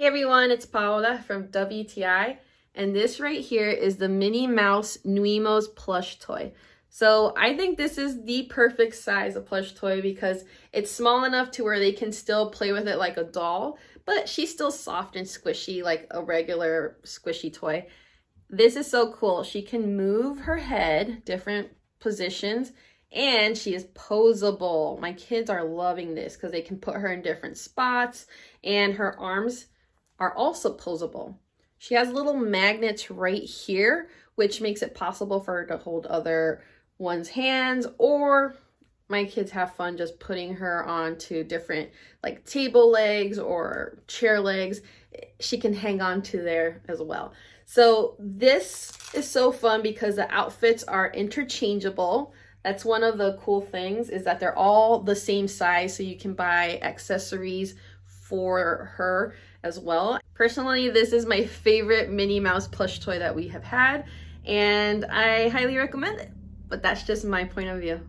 Hey everyone, it's Paola from WTI, and this right here is the Minnie Mouse Nuimo's plush toy. So I think this is the perfect size of plush toy because it's small enough to where they can still play with it like a doll, but she's still soft and squishy like a regular squishy toy. This is so cool. She can move her head, different positions, and she is posable. My kids are loving this because they can put her in different spots, and her arms are also posable. She has little magnets right here, which makes it possible for her to hold other one's hands, or my kids have fun just putting her onto different like table legs or chair legs. She can hang on to there as well. So this is so fun because the outfits are interchangeable. That's one of the cool things, is that they're all the same size, so you can buy accessories for her as well. Personally, this is my favorite Minnie Mouse plush toy that we have had, and I highly recommend it. But that's just my point of view.